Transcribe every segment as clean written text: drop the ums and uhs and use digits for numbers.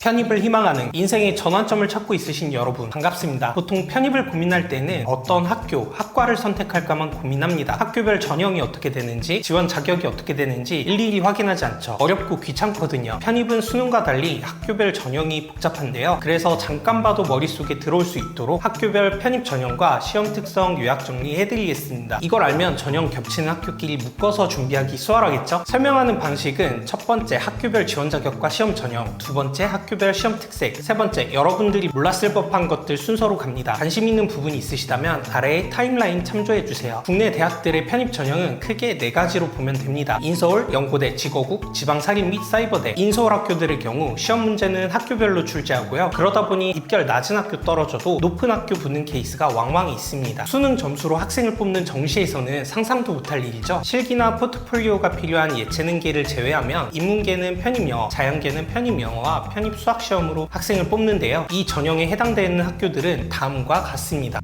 편입을 희망하는 인생의 전환점을 찾고 있으신 여러분 반갑습니다. 보통 편입을 고민할 때는 어떤 학교, 학과를 선택할까만 고민합니다. 학교별 전형이 어떻게 되는지, 지원 자격이 어떻게 되는지 일일이 확인하지 않죠. 어렵고 귀찮거든요. 편입은 수능과 달리 학교별 전형이 복잡한데요. 그래서 잠깐 봐도 머릿속에 들어올 수 있도록 학교별 편입 전형과 시험 특성 요약 정리해드리겠습니다. 이걸 알면 전형 겹치는 학교끼리 묶어서 준비하기 수월하겠죠? 설명하는 방식은 첫 번째 학교별 지원 자격과 시험 전형, 두 번째 학교별 시험 특색, 세 번째 여러분들이 몰랐을 법한 것들 순서로 갑니다. 관심 있는 부분이 있으시다면 아래의 타임라인 참조해주세요. 국내 대학들의 편입 전형은 크게 4가지로 보면 됩니다. 인서울, 연고대, 지거국, 지방사립 및 사이버대. 인서울 학교들의 경우 시험 문제는 학교별로 출제하고요. 그러다 보니 입결 낮은 학교 떨어져도 높은 학교 붙는 케이스가 왕왕 있습니다. 수능 점수로 학생을 뽑는 정시에서는 상상도 못할 일이죠. 실기나 포트폴리오가 필요한 예체능계를 제외하면 인문계는 편입영어, 자연계는 편입영어와 편입 수학 시험으로 학생을 뽑는데요. 이 전형에 해당되는 학교들은 다음과 같습니다.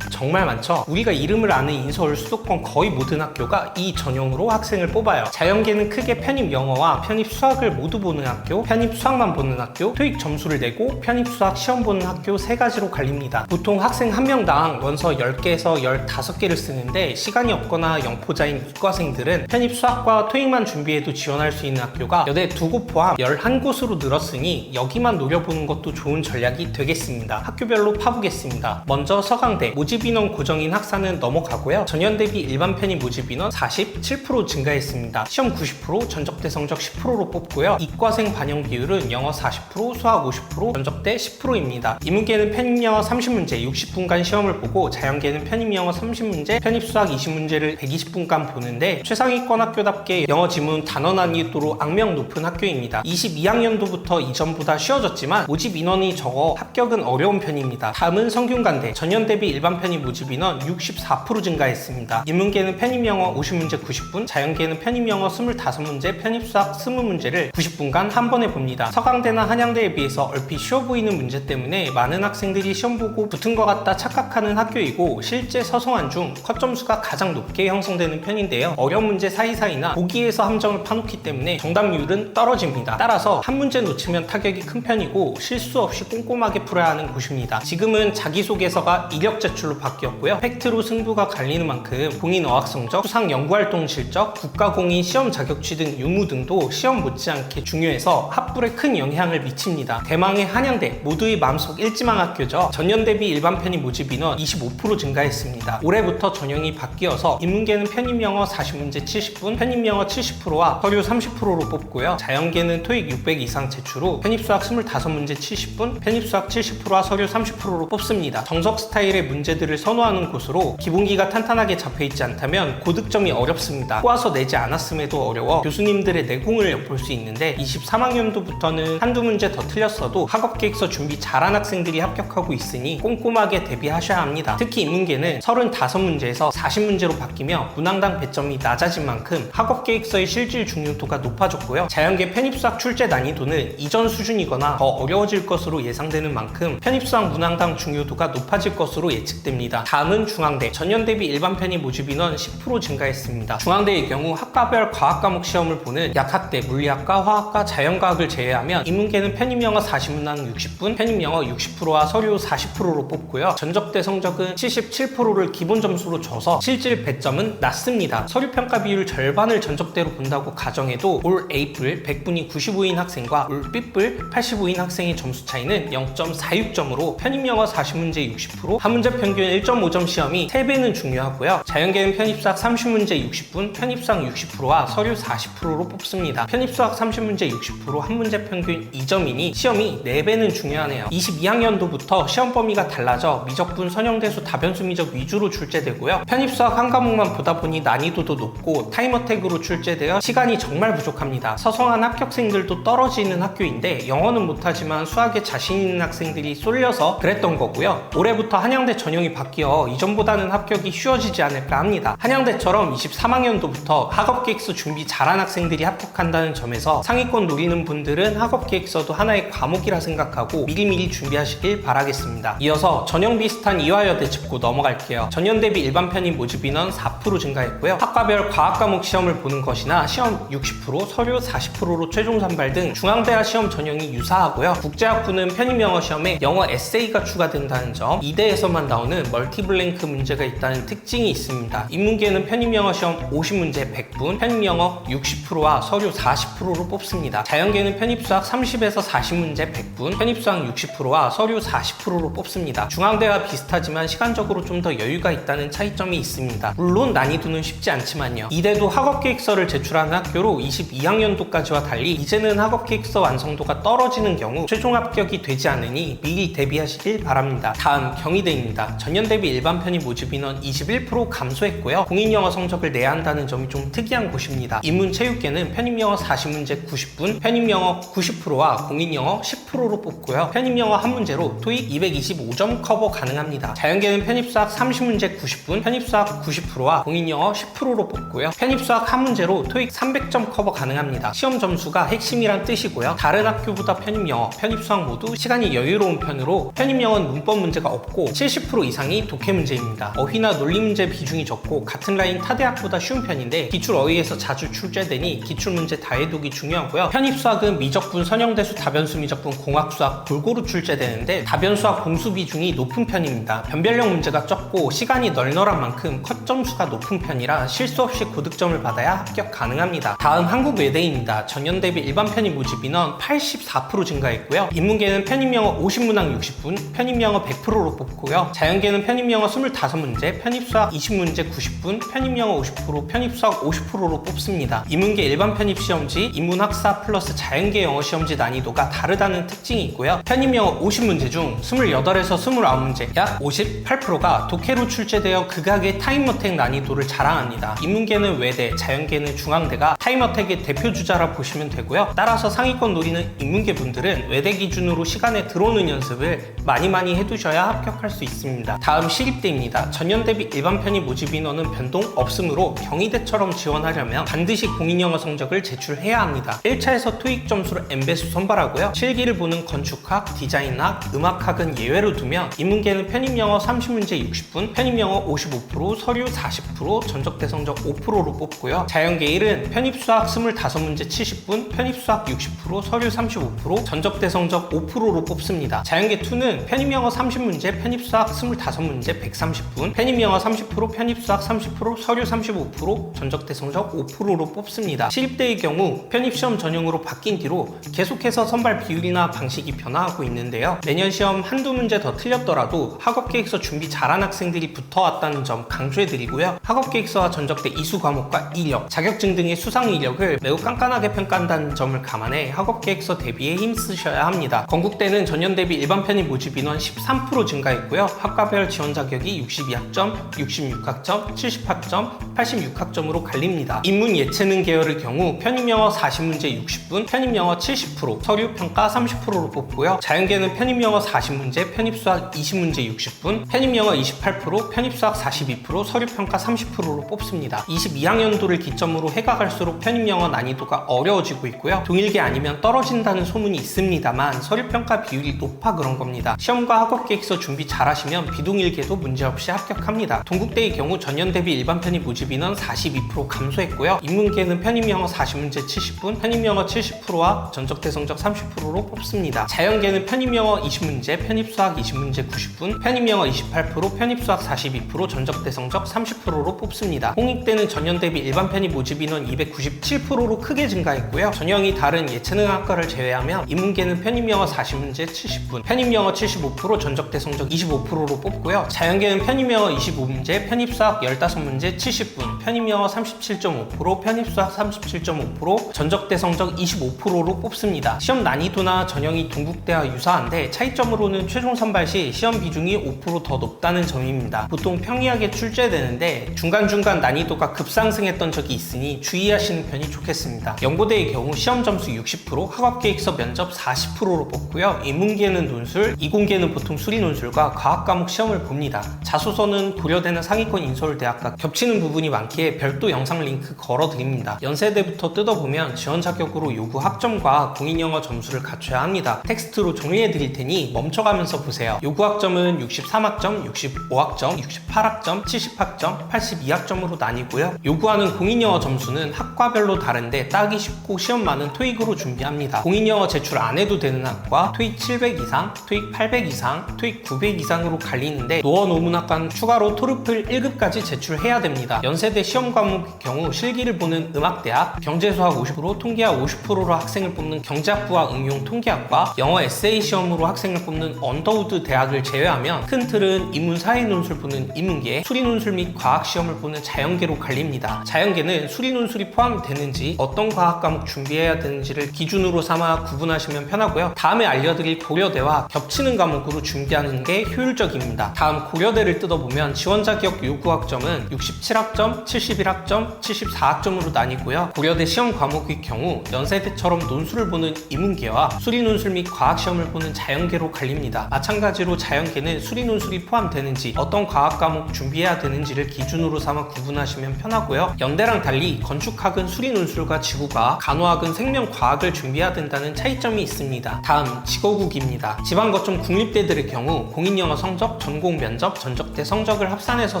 정말 많죠? 우리가 이름을 아는 인서울 수도권 거의 모든 학교가 이 전형으로 학생을 뽑아요. 자연계는 크게 편입 영어와 편입 수학을 모두 보는 학교, 편입 수학만 보는 학교, 토익 점수를 내고 편입 수학 시험 보는 학교 3가지로 갈립니다. 보통 학생 한 명당 원서 10개에서 15개를 쓰는데 시간이 없거나 영포자인 이과생들은 편입 수학과 토익만 준비해도 지원할 수 있는 학교가 여대 2곳 포함 11곳으로 늘었으니 여기만 노려보는 것도 좋은 전략이 되겠습니다. 학교별로 파보겠습니다. 먼저 서강대, 모집 인원 고정인 학사는 넘어가고요. 전년 대비 일반 편입 모집 인원 47% 증가했습니다. 시험 90%, 전적대 성적 10%로 뽑고요. 이과생 반영 비율은 영어 40%, 수학 50%, 전적대 10%입니다. 인문계는 편입 영어 30문제 60분간 시험을 보고 자연계는 편입 영어 30문제, 편입 수학 20문제를 120분간 보는데 최상위권 학교답게 영어 지문 단어 난이도로 악명 높은 학교입니다. 22학년도부터 이전보다 쉬워졌지만 모집 인원이 적어 합격은 어려운 편입니다. 다음은 성균관대, 전년 대비 일반 편입 모집 인원 64% 증가했습니다. 인문계는 편입영어 50문제 90분, 자연계는 편입영어 25문제, 편입수학 20문제를 90분간 한 번에 봅니다. 서강대나 한양대에 비해서 얼핏 쉬워 보이는 문제 때문에 많은 학생들이 시험 보고 붙은 것 같다 착각하는 학교이고 실제 서성한 중 컷점수가 가장 높게 형성되는 편인데요. 어려운 문제 사이사이나 보기에서 함정을 파놓기 때문에 정답률은 떨어집니다. 따라서 한 문제 놓치면 타격이 큰 편이고 실수 없이 꼼꼼하게 풀어야 하는 곳입니다. 지금은 자기소개서가 이력 제출로 바뀌었고요. 팩트로 승부가 갈리는 만큼 공인 어학 성적, 수상 연구활동 실적, 국가공인 시험 자격취 등 유무 등도 시험 못지않게 중요해서 합불에 큰 영향을 미칩니다. 대망의 한양대, 모두의 마음속 일지망 학교죠. 전년 대비 일반 편입 모집 인원 25% 증가했습니다. 올해부터 전형이 바뀌어서 인문계는 편입 영어 40문제 70분, 편입 영어 70%와 서류 30%로 뽑고요. 자연계는 토익 600 이상 제출 후 편입 수학 25문제 70분, 편입 수학 70%와 서류 30%로 뽑습니다. 정석 스타일의 문제들을 선호하는 곳으로 기본기가 탄탄하게 잡혀있지 않다면 고득점이 어렵습니다. 꼬아서 내지 않았음에도 어려워 교수님들의 내공을 엿볼 수 있는데 23학년도부터는 한두 문제 더 틀렸어도 학업계획서 준비 잘한 학생들이 합격하고 있으니 꼼꼼하게 대비하셔야 합니다. 특히 인문계는 35문제에서 40문제로 바뀌며 문항당 배점이 낮아진 만큼 학업계획서의 실질 중요도가 높아졌고요. 자연계 편입수학 출제 난이도는 이전 수준이거나 더 어려워질 것으로 예상되는 만큼 편입수학 문항당 중요도가 높아질 것으로 예측됩니다. 다음은 중앙대, 전년 대비 일반 편입 모집 인원 10% 증가했습니다. 중앙대의 경우 학과별 과학 과목 시험을 보는 약학대, 물리학과, 화학과, 자연과학을 제외하면 인문계는 편입 영어 40문항 60분, 편입 영어 60%와 서류 40%로 뽑고요. 전적대 성적은 77%를 기본 점수로 줘서 실질 배점은 낮습니다. 서류 평가 비율 절반을 전적대로 본다고 가정해도 올 A뿔 100분이 95인 학생과 올 B뿔 85인 학생의 점수 차이는 0.46점으로 편입 영어 40문제 60%, 한 문제 평균 1.5점 시험이 3배는 중요하고요. 자연계는 편입수학 30문제 60분, 편입수학 60%와 서류 40%로 뽑습니다. 편입수학 30문제 60%, 한 문제 평균 2점이니 시험이 4배는 중요하네요. 22학년도부터 시험 범위가 달라져 미적분, 선형대수, 다변수 미적 위주로 출제되고요. 편입수학 한 과목만 보다 보니 난이도도 높고 타임어택으로 출제되어 시간이 정말 부족합니다. 서성한 합격생들도 떨어지는 학교인데 영어는 못하지만 수학에 자신 있는 학생들이 쏠려서 그랬던 거고요. 올해부터 한양대 전형이 바뀌어 이전보다는 합격이 쉬워지지 않을까 합니다. 한양대처럼 23학년도부터 학업기획서 준비 잘한 학생들이 합격한다는 점에서 상위권 노리는 분들은 학업기획서도 하나의 과목이라 생각하고 미리미리 준비하시길 바라겠습니다. 이어서 전형 비슷한 이화여대 짚고 넘어갈게요. 전년 대비 일반 편입 모집 인원 4% 증가했고요. 학과별 과학 과목 시험을 보는 것이나 시험 60%, 서류 40%로 최종 선발 등 중앙대와 시험 전형이 유사하고요. 국제학부는 편입 영어 시험에 영어 에세이가 추가된다는 점, 이대에서만 나오는 멀티블랭크 문제가 있다는 특징이 있습니다. 인문계는 편입 영어 시험 50문제 100분, 편입 영어 60%와 서류 40%로 뽑습니다. 자연계는 편입 수학 30에서 40문제 100분, 편입 수학 60%와 서류 40%로 뽑습니다. 중앙대와 비슷하지만 시간적으로 좀 더 여유가 있다는 차이점이 있습니다. 물론 난이도는 쉽지 않지만요. 이대도 학업계획서를 제출하는 학교로 22학년도까지와 달리 이제는 학업계획서 완성도가 떨어지는 경우 최종 합격이 되지 않으니 미리 대비하시길 바랍니다. 다음 경희대입니다. 전년 대비 일반 편입 모집 인원 21% 감소했고요. 공인영어 성적을 내야 한다는 점이 좀 특이한 곳입니다. 인문체육계는 편입영어 40문제 90분, 편입영어 90%와 공인영어 10%로 뽑고요. 편입영어 한 문제로 토익 225점 커버 가능합니다. 자연계는 편입수학 30문제 90분, 편입수학 90%와 공인영어 10%로 뽑고요. 편입수학 한 문제로 토익 300점 커버 가능합니다. 시험 점수가 핵심이란 뜻이고요. 다른 학교보다 편입영어, 편입수학 모두 시간이 여유로운 편으로 편입영어는 문법 문제가 없고 70% 이상이 독해 문제입니다. 어휘나 논리 문제 비중이 적고 같은 라인 타대학보다 쉬운 편인데 기출 어휘에서 자주 출제되니 기출문제 다해독이 중요하고요. 편입수학은 미적분, 선형대수, 다변수 미적분, 공학수학 골고루 출제되는데 다변수학 공수 비중이 높은 편입니다. 변별력 문제가 적고 시간이 널널한 만큼 컷 점수가 높은 편이라 실수 없이 고득점을 받아야 합격 가능합니다. 다음 한국외대입니다. 전년 대비 일반 편입 모집 인원 84% 증가했고요. 인문계는 편입영어 50문항 60분, 편입영어 100%로 뽑고요. 자연계는 편입영어 25문제, 편입수학 20문제 90분, 편입영어 50%, 편입수학 50%로 뽑습니다. 인문계 일반 편입 시험지, 인문학사 플러스 자연계 영어 시험지 난이도가 다르다는 특징이 있고요. 편입영어 50문제 중 28에서 29문제, 약 58%가 독해로 출제되어 극악의 타임어택 난이도를 자랑합니다. 인문계는 외대, 자연계는 중앙대가 타임어택의 대표 주자라 보시면 되고요. 따라서 상위권 노리는 인문계 분들은 외대 기준으로 시간에 들어오는 연습을 많이 해두셔야 합격할 수 있습니다. 다음 시립대입니다. 전년 대비 일반 편입 모집 인원은 변동 없으므로 경희대처럼 지원하려면 반드시 공인영어 성적을 제출해야 합니다. 1차에서 토익 점수를 N배수 선발하고요. 실기를 보는 건축학, 디자인학, 음악학은 예외로 두면 인문계는 편입영어 30문제 60분, 편입영어 55%, 서류 40%, 전적대 성적 5%로 뽑고요. 자연계 1은 편입수학 25문제 70분, 편입수학 60%, 서류 35%, 전적대 성적 5%로 뽑습니다. 자연계 2는 편입영어 30문제, 편입수학 25문제 130분, 편입영어 30%, 편입수학 30%, 서류 35%, 전적대 성적 5%로 뽑습니다. 시립대의 경우 편입시험 전형으로 바뀐 뒤로 계속해서 선발 비율이나 방식이 변화하고 있는데요. 매년 시험 한두 문제 더 틀렸더라도 학업계획서 준비 잘한 학생들이 붙어왔다는 점 강조해드리고요. 학업계획서와 전적대 이수 과목과 이력, 자격증 등의 수상 이력을 매우 깐깐하게 평가한다는 점을 감안해 학업계획서 대비에 힘쓰셔야 합니다. 건국대는 전년 대비 일반 편입 모집 인원 13% 증가했고요. 학과별 지원 자격이 62학점, 66학점, 70학점, 86학점으로 갈립니다. 인문 예체능 계열의 경우 편입영어 40문제 60분, 편입영어 70%, 서류 평가 30%로 뽑고요. 자연계는 편입영어 40문제, 편입수학 20문제 60분, 편입영어 28%, 편입수학 42%, 서류 평가 30%로 뽑습니다. 22학년도를 기점으로 해가 갈수록 편입영어 난이도가 어려워지고 있고요. 동일계 아니면 떨어진다는 소문이 있습니다만 서류 평가 비율이 높아 그런 겁니다. 시험과 학업계획서 준비 잘하시면 비동일계도 문제없이 합격합니다. 동국대의 경우 전년 대비 일반 편입 모집 인원 42% 감소했고요. 인문계는 편입영어 40문제 70분, 편입영어 70%와 전적대 성적 30%로 뽑습니다. 자연계는 편입영어 20문제, 편입수학 20문제 90분, 편입영어 28%, 편입수학 42%, 전적대 성적 30%로 뽑습니다. 홍익대는 전년 대비 일반 편입 모집 인원 297%로 크게 증가했고요. 전형이 다른 예체능학과를 제외하면 인문계는 편입영어 40문제 70분, 편입영어 75%, 전적대 성적 25%로 뽑고요. 자연계는 편입영어 25문제, 편입수학 15문제 70분, 편입영어 37.5%, 편입수학 37.5%, 전적대 성적 25%로 뽑습니다. 시험 난이도나 전형이 동국대와 유사한데 차이점으로는 최종 선발 시 시험 비중이 5% 더 높다는 점입니다. 보통 평이하게 출제되는데 중간중간 난이도가 급상승했던 적이 있으니 주의하시는 편이 좋겠습니다. 연고대의 경우 시험 점수 60%, 학업계획서 면접 40%로 뽑고요. 인문계는 논술, 이공계는 보통 수리 논술과 과학 과목 시험을 봅니다. 자소서는 고려대나 상위권 인서울대학과 겹치는 부분이 많기에 별도 영상 링크 걸어드립니다. 연세대부터 뜯어보면 지원 자격으로 요구 학점과 공인영어 점수를 갖춰야 합니다. 텍스트로 정리해드릴 테니 멈춰가면서 보세요. 요구 학점은 63학점, 65학점, 68학점, 70학점, 82학점으로 나뉘고요. 요구하는 공인영어 점수는 학과별로 다른데 따기 쉽고 시험 많은 토익으로 준비합니다. 공인영어 제출 안 해도 되는 학과, 토익 700 이상, 토익 800 이상, 토익 900 이상으로 갈리는데 노원 오문학과는 추가로 토르플 1급까지 제출해야 됩니다. 연세대 시험 과목의 경우 실기를 보는 음악대학, 경제수학 50%, 통계학 50%로 학생을 뽑는 경제학부와 응용통계학과, 영어 에세이 시험으로 학생을 뽑는 언더우드 대학을 제외하면 큰 틀은 인문 사회논술 보는 인문계, 수리논술 및 과학시험을 보는 자연계로 갈립니다. 자연계는 수리논술이 포함되는지 어떤 과학 과목 준비해야 되는지를 기준으로 삼아 구분하시면 편하고요. 다음에 알려드릴 고려대와 겹치는 과목으로 준비하는 게 효율적입니다. 다음 고려대를 뜯어보면 지원 자격 요구 학점은 67학점, 71학점, 74학점으로 나뉘고요. 고려대 시험 과목의 경우 연세대처럼 논술을 보는 인문계와 수리논술 및 과학시험을 보는 자연계로 갈립니다. 마찬가지로 자연계는 수리논술이 포함되는지 어떤 과학 과목 준비해야 되는지를 기준으로 삼아 구분하시면 편하고요. 연대랑 달리 건축학은 수리논술과 지구과학, 간호학은 생명과학을 준비해야 된다는 차이점이 있습니다. 다음 지거국입니다. 지방거점 국립대들의 경우 공인영어 성적, 전공 면접, 전적대 성적을 합산해서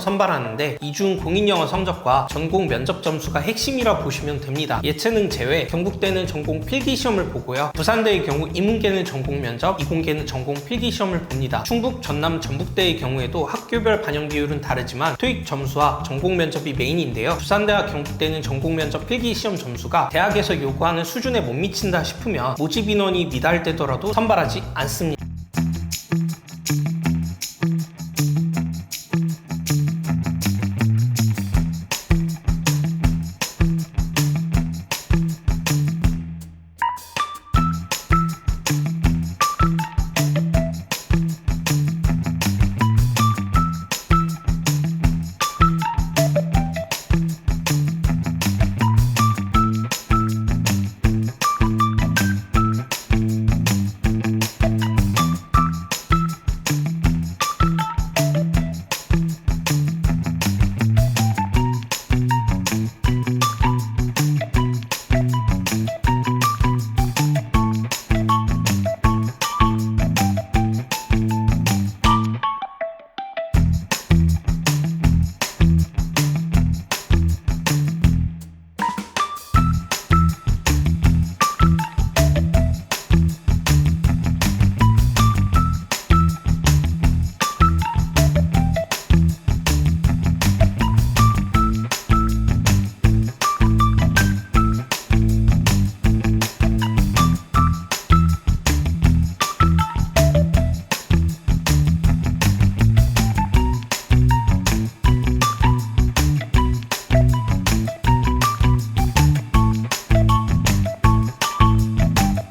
선발하는데 이 중 공인영어 성적과 전공 면접 점수가 핵심이라 보시면 됩니다. 예체능 제외 경북대는 전공 필기시험을 보고요. 부산대의 경우 인문계는 전공 면접, 이공계는 전공 필기시험을 봅니다. 충북, 전남, 전북대의 경우에도 학교별 반영 비율은 다르지만 토익 점수와 전공 면접이 메인인데요. 부산대와 경북대는 전공 면접 필기시험 점수가 대학에서 요구하는 수준에 못 미친다 싶으면 모집 인원이 미달되더라도 선발하지 않습니다.